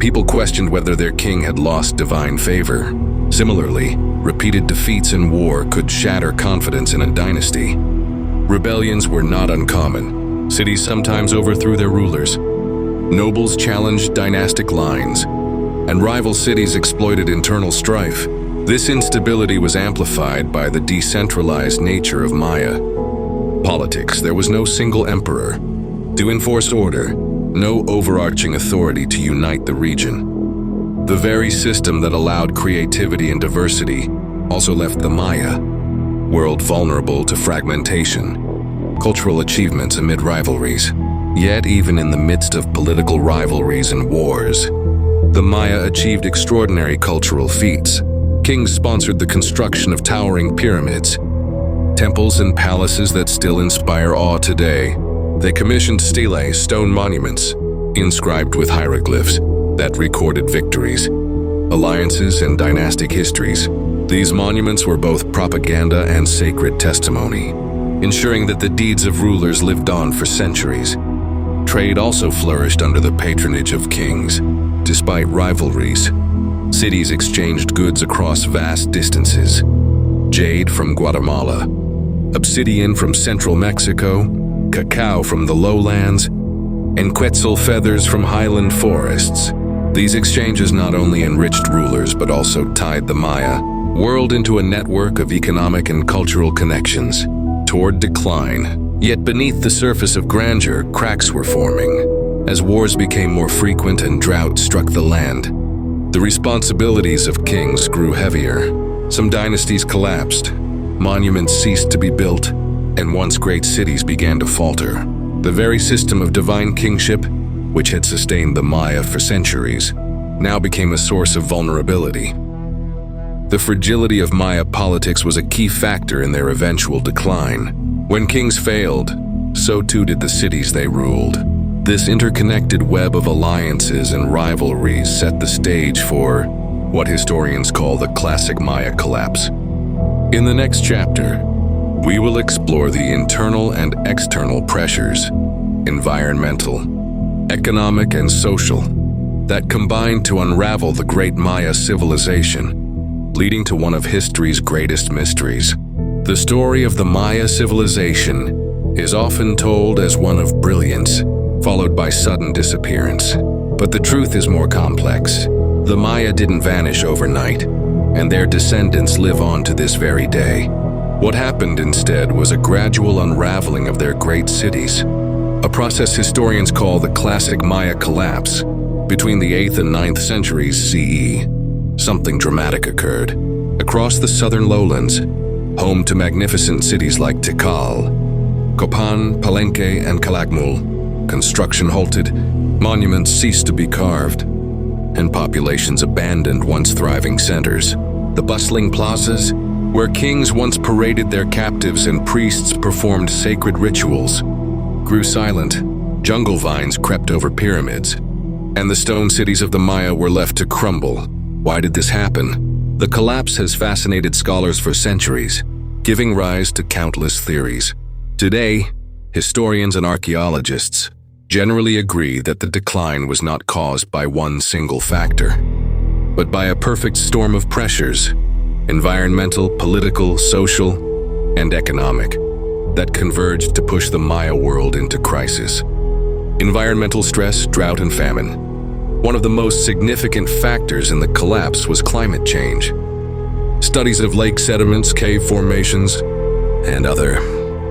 people questioned whether their king had lost divine favor. Similarly, repeated defeats in war could shatter confidence in a dynasty. Rebellions were not uncommon. Cities sometimes overthrew their rulers. Nobles challenged dynastic lines, and rival cities exploited internal strife. This instability was amplified by the decentralized nature of Maya politics. There was no single emperor to enforce order, no overarching authority to unite the region. The very system that allowed creativity and diversity also left the Maya world vulnerable to fragmentation, cultural achievements amid rivalries. Yet even in the midst of political rivalries and wars, the Maya achieved extraordinary cultural feats. Kings sponsored the construction of towering pyramids, temples and palaces that still inspire awe today. They commissioned stelae, stone monuments, inscribed with hieroglyphs that recorded victories, alliances, and dynastic histories. These monuments were both propaganda and sacred testimony, ensuring that the deeds of rulers lived on for centuries. Trade also flourished under the patronage of kings. Despite rivalries, cities exchanged goods across vast distances. Jade from Guatemala, obsidian from central Mexico, cacao from the lowlands, and quetzal feathers from highland forests. These exchanges not only enriched rulers but also tied the Maya world into a network of economic and cultural connections toward decline. Yet beneath the surface of grandeur, cracks were forming. As wars became more frequent and drought struck the land, the responsibilities of kings grew heavier. Some dynasties collapsed, monuments ceased to be built, and once great cities began to falter. The very system of divine kingship, which had sustained the Maya for centuries, now became a source of vulnerability. The fragility of Maya politics was a key factor in their eventual decline. When kings failed, so too did the cities they ruled. This interconnected web of alliances and rivalries set the stage for what historians call the classic Maya collapse. In the next chapter, we will explore the internal and external pressures, environmental, economic, and social, that combined to unravel the great Maya civilization, leading to one of history's greatest mysteries. The story of the Maya civilization is often told as one of brilliance, followed by sudden disappearance. But the truth is more complex. The Maya didn't vanish overnight, and their descendants live on to this very day. What happened instead was a gradual unraveling of their great cities, a process historians call the classic Maya collapse. Between the 8th and 9th centuries CE, something dramatic occurred. Across the southern lowlands, home to magnificent cities like Tikal, Copan, Palenque, and Calakmul, construction halted, monuments ceased to be carved, and populations abandoned once thriving centers. The bustling plazas, where kings once paraded their captives and priests performed sacred rituals, grew silent. Jungle vines crept over pyramids, and the stone cities of the Maya were left to crumble. Why did this happen? The collapse has fascinated scholars for centuries, giving rise to countless theories. Today, historians and archaeologists generally agree that the decline was not caused by one single factor, but by a perfect storm of pressures, environmental, political, social, and economic, that converged to push the Maya world into crisis. Environmental stress, drought, and famine. One of the most significant factors in the collapse was climate change. Studies of lake sediments, cave formations, and other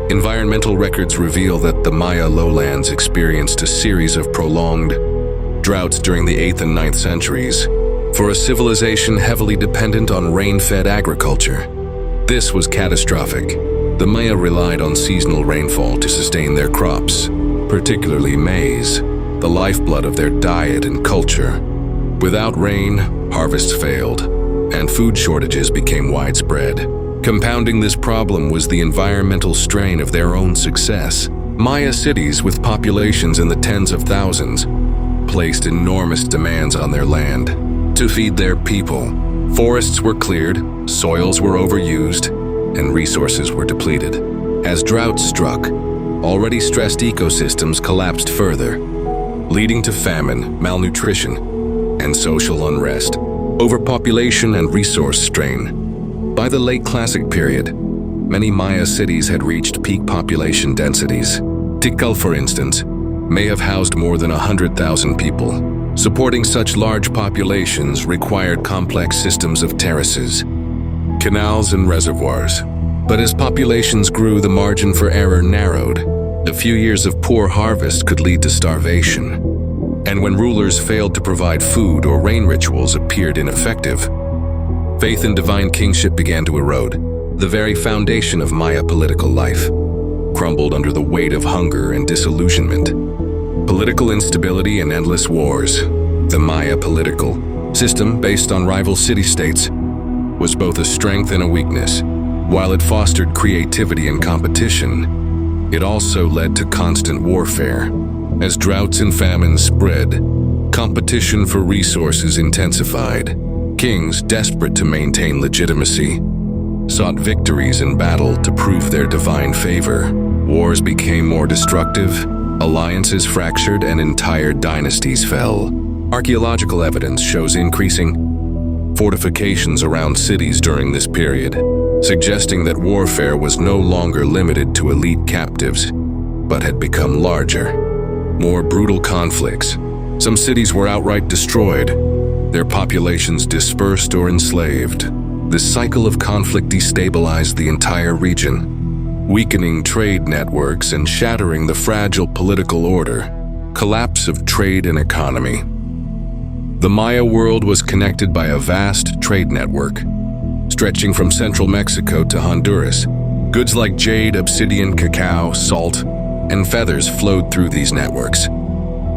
environmental records reveal that the Maya lowlands experienced a series of prolonged droughts during the 8th and 9th centuries. For a civilization heavily dependent on rain-fed agriculture, this was catastrophic. The Maya relied on seasonal rainfall to sustain their crops, particularly maize, the lifeblood of their diet and culture. Without rain, harvests failed, and food shortages became widespread. Compounding this problem was the environmental strain of their own success. Maya cities, with populations in the tens of thousands, placed enormous demands on their land. To feed their people, forests were cleared, soils were overused, and resources were depleted. As droughts struck, already stressed ecosystems collapsed further, leading to famine, malnutrition, and social unrest, overpopulation, and resource strain. By the late Classic period, many Maya cities had reached peak population densities. Tikal, for instance, may have housed more than 100,000 people. Supporting such large populations required complex systems of terraces, canals, and reservoirs. But as populations grew, the margin for error narrowed. A few years of poor harvest could lead to starvation. And when rulers failed to provide food or rain rituals appeared ineffective, faith in divine kingship began to erode. The very foundation of Maya political life crumbled under the weight of hunger and disillusionment. Political instability and endless wars. The Maya political system, based on rival city-states, was both a strength and a weakness. While it fostered creativity and competition, it also led to constant warfare. As droughts and famines spread, competition for resources intensified. Kings, desperate to maintain legitimacy, sought victories in battle to prove their divine favor. Wars became more destructive, alliances fractured, and entire dynasties fell. Archaeological evidence shows increasing fortifications around cities during this period, suggesting that warfare was no longer limited to elite captives, but had become larger. More brutal conflicts. Some cities were outright destroyed, their populations dispersed or enslaved. This cycle of conflict destabilized the entire region, weakening trade networks and shattering the fragile political order. Collapse of trade and economy. The Maya world was connected by a vast trade network, stretching from central Mexico to Honduras. Goods like jade, obsidian, cacao, salt, and feathers flowed through these networks,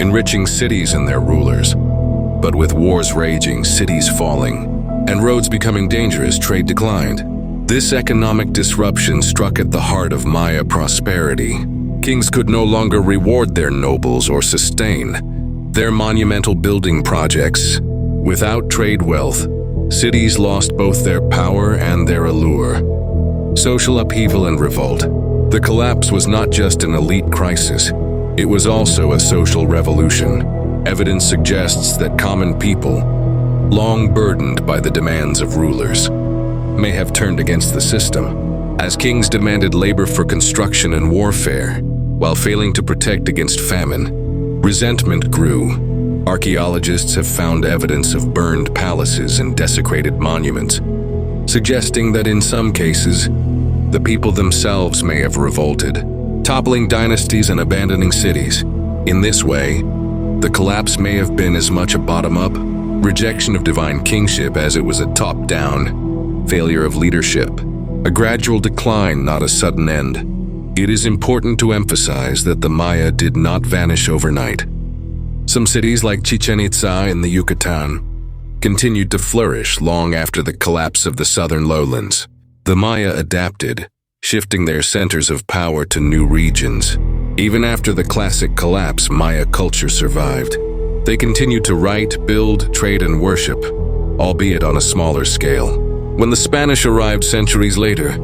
enriching cities and their rulers. But with wars raging, cities falling, and roads becoming dangerous, trade declined. This economic disruption struck at the heart of Maya prosperity. Kings could no longer reward their nobles or sustain their monumental building projects. Without trade wealth, cities lost both their power and their allure. Social upheaval and revolt. The collapse was not just an elite crisis, it was also a social revolution. Evidence suggests that common people, long burdened by the demands of rulers, may have turned against the system, as kings demanded labor for construction and warfare, while failing to protect against famine. Resentment grew. Archaeologists have found evidence of burned palaces and desecrated monuments, suggesting that in some cases, the people themselves may have revolted, toppling dynasties and abandoning cities. In this way, the collapse may have been as much a bottom-up rejection of divine kingship as it was a top-down failure of leadership, a gradual decline, not a sudden end. It is important to emphasize that the Maya did not vanish overnight. Some cities like Chichen Itza in the Yucatan continued to flourish long after the collapse of the southern lowlands. The Maya adapted, shifting their centers of power to new regions. Even after the classic collapse, Maya culture survived. They continued to write, build, trade, and worship, albeit on a smaller scale. When the Spanish arrived centuries later,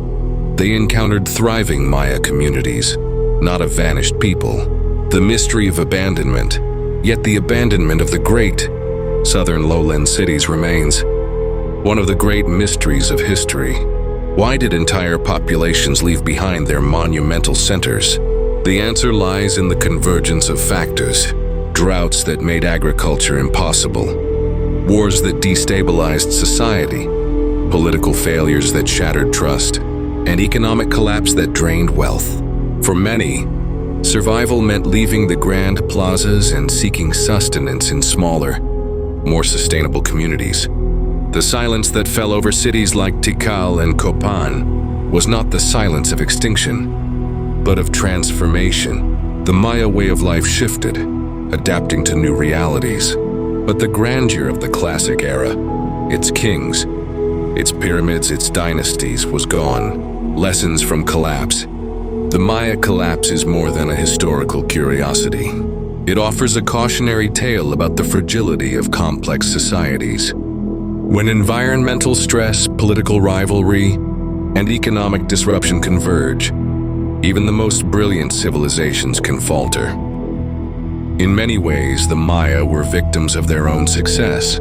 they encountered thriving Maya communities, not a vanished people. The mystery of abandonment, yet the abandonment of the great southern lowland cities remains. One of the great mysteries of history. Why did entire populations leave behind their monumental centers? The answer lies in the convergence of factors. Droughts that made agriculture impossible, wars that destabilized society, political failures that shattered trust, and economic collapse that drained wealth. For many, survival meant leaving the grand plazas and seeking sustenance in smaller, more sustainable communities. The silence that fell over cities like Tikal and Copan was not the silence of extinction, but of transformation. The Maya way of life shifted, adapting to new realities. But the grandeur of the classic era, its kings, its pyramids, its dynasties, was gone. Lessons from collapse. The Maya collapse is more than a historical curiosity. It offers a cautionary tale about the fragility of complex societies. When environmental stress, political rivalry, and economic disruption converge, even the most brilliant civilizations can falter. In many ways, the Maya were victims of their own success,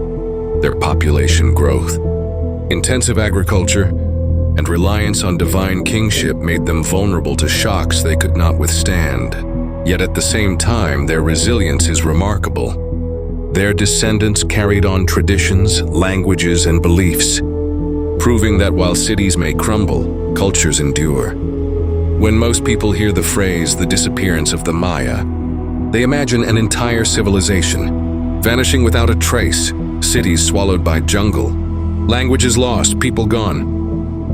their population growth. Intensive agriculture and reliance on divine kingship made them vulnerable to shocks they could not withstand. Yet at the same time, their resilience is remarkable. Their descendants carried on traditions, languages, and beliefs, proving that while cities may crumble, cultures endure. When most people hear the phrase, the disappearance of the Maya, they imagine an entire civilization, vanishing without a trace, cities swallowed by jungle, languages lost, people gone.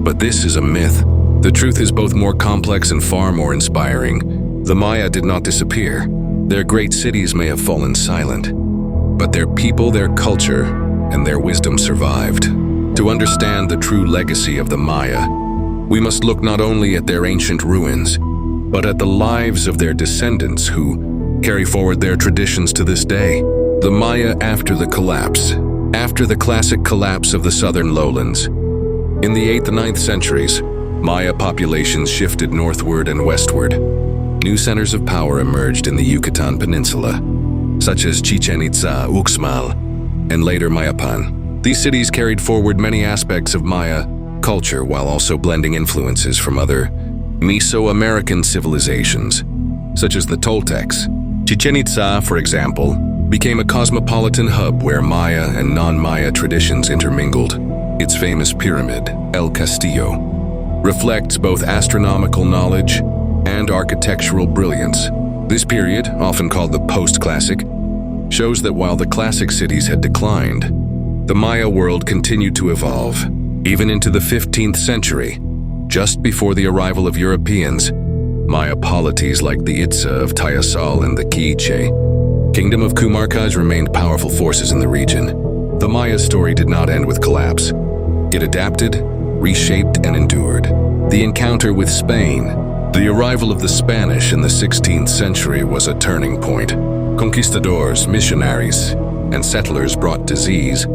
But this is a myth. The truth is both more complex and far more inspiring. The Maya did not disappear. Their great cities may have fallen silent, but their people, their culture, and their wisdom survived. To understand the true legacy of the Maya, we must look not only at their ancient ruins, but at the lives of their descendants who carry forward their traditions to this day. The Maya after the collapse. After the classic collapse of the southern lowlands, in the 8th and 9th centuries, Maya populations shifted northward and westward. New centers of power emerged in the Yucatan Peninsula, such as Chichen Itza, Uxmal, and later Mayapan. These cities carried forward many aspects of Maya culture while also blending influences from other Mesoamerican civilizations, such as the Toltecs. Chichen Itza, for example, became a cosmopolitan hub where Maya and non-Maya traditions intermingled. Its famous pyramid, El Castillo, reflects both astronomical knowledge and architectural brilliance. This period, often called the post-classic, shows that while the classic cities had declined, the Maya world continued to evolve. Even into the 15th century, just before the arrival of Europeans, Maya polities like the Itza of Tayasal and the Quiche Kingdom of Kumarkaj remained powerful forces in the region. The Maya story did not end with collapse. It adapted, reshaped, and endured. The encounter with Spain, the arrival of the Spanish in the 16th century, was a turning point. Conquistadors, missionaries, and settlers brought disease,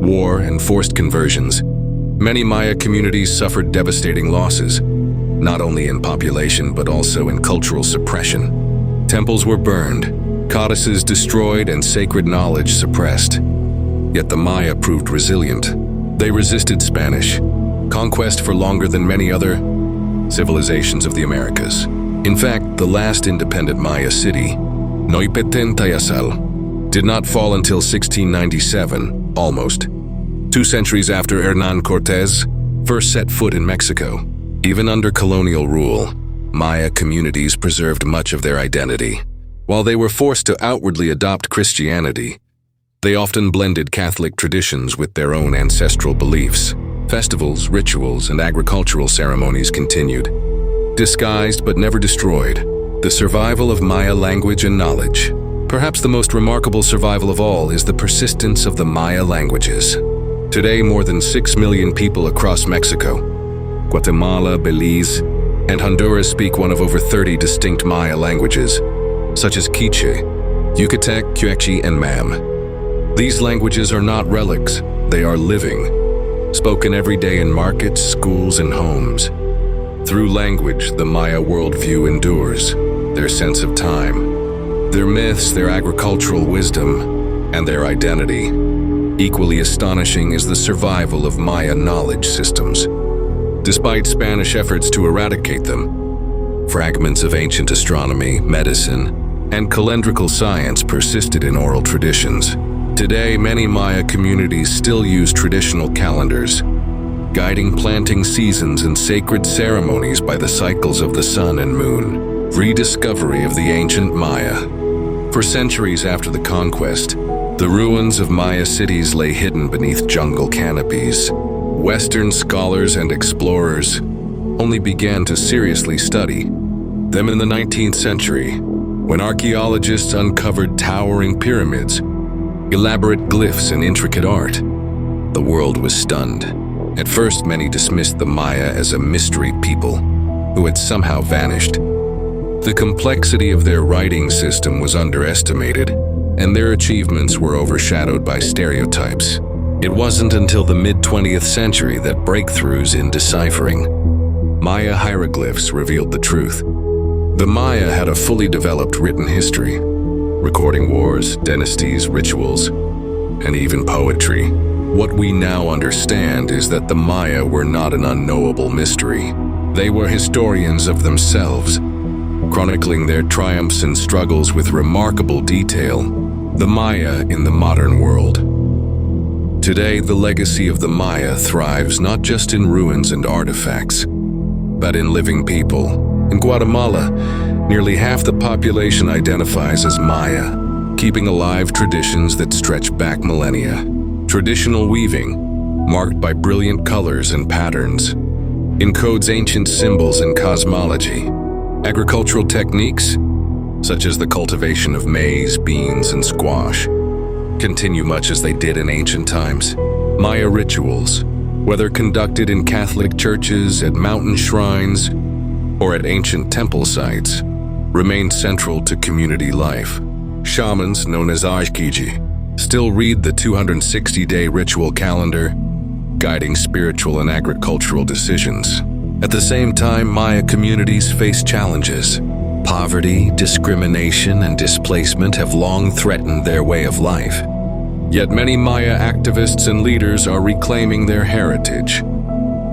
war, and forced conversions, many Maya communities suffered devastating losses, not only in population but also in cultural suppression. Temples were burned, codices destroyed, and sacred knowledge suppressed. Yet the Maya proved resilient. They resisted Spanish conquest for longer than many other civilizations of the Americas. In fact, the last independent Maya city, Noypeten Tayasal, did not fall until 1697, almost 2 centuries after Hernán Cortés first set foot in Mexico. Even under colonial rule, Maya communities preserved much of their identity. While they were forced to outwardly adopt Christianity, they often blended Catholic traditions with their own ancestral beliefs. Festivals, rituals, and agricultural ceremonies continued. Disguised but never destroyed, the survival of Maya language and knowledge. Perhaps the most remarkable survival of all is the persistence of the Maya languages. Today, more than 6 million people across Mexico, Guatemala, Belize, and Honduras speak one of over 30 distinct Maya languages, such as Quiche, Yucatec, Quechua, and Mam. These languages are not relics, they are living, spoken every day in markets, schools, and homes. Through language, the Maya worldview endures, their sense of time, their myths, their agricultural wisdom, and their identity. Equally astonishing is the survival of Maya knowledge systems. Despite Spanish efforts to eradicate them, fragments of ancient astronomy, medicine, and calendrical science persisted in oral traditions. Today, many Maya communities still use traditional calendars, guiding planting seasons and sacred ceremonies by the cycles of the sun and moon. Rediscovery of the ancient Maya. For centuries after the conquest, the ruins of Maya cities lay hidden beneath jungle canopies. Western scholars and explorers only began to seriously study them in the 19th century, when archaeologists uncovered towering pyramids, elaborate glyphs, and intricate art. The world was stunned. At first, many dismissed the Maya as a mystery people who had somehow vanished. The complexity of their writing system was underestimated, and their achievements were overshadowed by stereotypes. It wasn't until the mid-20th century that breakthroughs in deciphering Maya hieroglyphs revealed the truth. The Maya had a fully developed written history, recording wars, dynasties, rituals, and even poetry. What we now understand is that the Maya were not an unknowable mystery. They were historians of themselves, chronicling their triumphs and struggles with remarkable detail. The Maya in the modern world. Today, the legacy of the Maya thrives not just in ruins and artifacts, but in living people. In Guatemala, nearly half the population identifies as Maya, keeping alive traditions that stretch back millennia. Traditional weaving, marked by brilliant colors and patterns, encodes ancient symbols and cosmology. Agricultural techniques, such as the cultivation of maize, beans, and squash, continue much as they did in ancient times. Maya rituals, whether conducted in Catholic churches, at mountain shrines, or at ancient temple sites, remain central to community life. Shamans, known as Ajkiji, still read the 260-day ritual calendar, guiding spiritual and agricultural decisions. At the same time, Maya communities face challenges. Poverty, discrimination, and displacement have long threatened their way of life. Yet many Maya activists and leaders are reclaiming their heritage,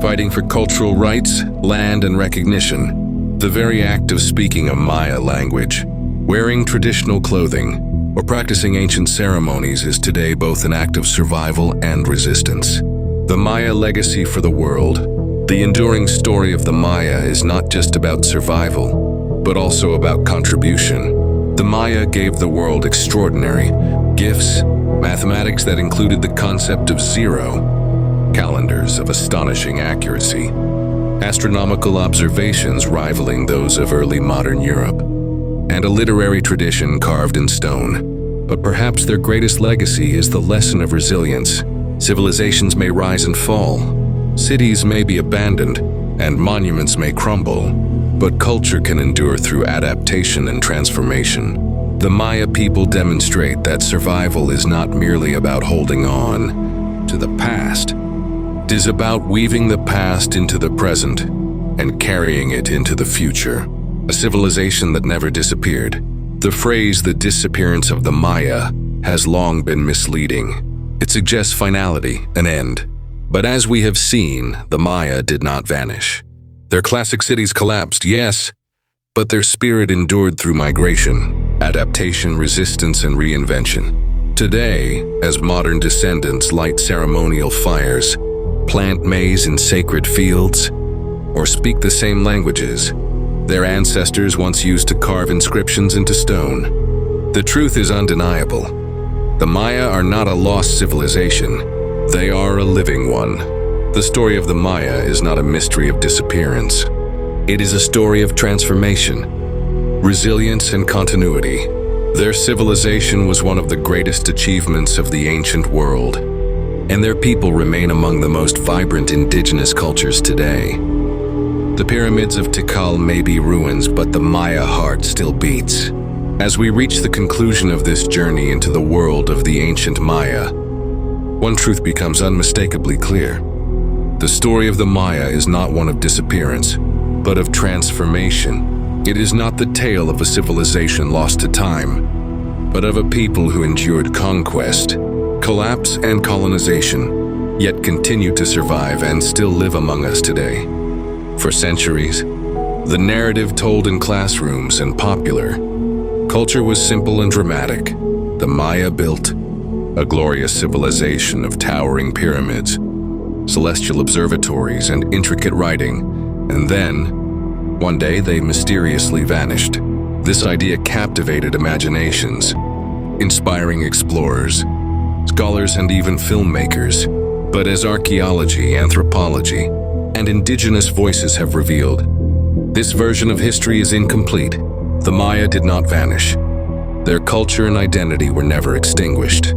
fighting for cultural rights, land, and recognition. The very act of speaking a Maya language, wearing traditional clothing, or practicing ancient ceremonies is today both an act of survival and resistance. The Maya legacy for the world. The enduring story of the Maya is not just about survival, but also about contribution. The Maya gave the world extraordinary gifts, mathematics that included the concept of zero, calendars of astonishing accuracy, astronomical observations rivaling those of early modern Europe, and a literary tradition carved in stone. But perhaps their greatest legacy is the lesson of resilience. Civilizations may rise and fall, cities may be abandoned, and monuments may crumble, but culture can endure through adaptation and transformation. The Maya people demonstrate that survival is not merely about holding on, to the past. It is about weaving the past into the present and carrying it into the future. A civilization that never disappeared. The phrase, the disappearance of the Maya, has long been misleading. It suggests finality, an end. But as we have seen, the Maya did not vanish. Their classic cities collapsed, yes, but their spirit endured through migration, adaptation, resistance, and reinvention. Today, as modern descendants light ceremonial fires, plant maize in sacred fields, or speak the same languages their ancestors once used to carve inscriptions into stone, the truth is undeniable. The Maya are not a lost civilization. They are a living one. The story of the Maya is not a mystery of disappearance. It is a story of transformation, resilience, and continuity. Their civilization was one of the greatest achievements of the ancient world, and their people remain among the most vibrant indigenous cultures today. The pyramids of Tikal may be ruins, but the Maya heart still beats. As we reach the conclusion of this journey into the world of the ancient Maya, one truth becomes unmistakably clear. The story of the Maya is not one of disappearance, but of transformation. It is not the tale of a civilization lost to time, but of a people who endured conquest, collapse, and colonization, yet continue to survive and still live among us today. For centuries, the narrative told in classrooms and popular culture was simple and dramatic. The Maya built a glorious civilization of towering pyramids, celestial observatories, and intricate writing, and then, one day, they mysteriously vanished. This idea captivated imaginations, inspiring explorers, scholars, and even filmmakers. But as archaeology, anthropology, and indigenous voices have revealed, this version of history is incomplete. The Maya did not vanish. Their culture and identity were never extinguished.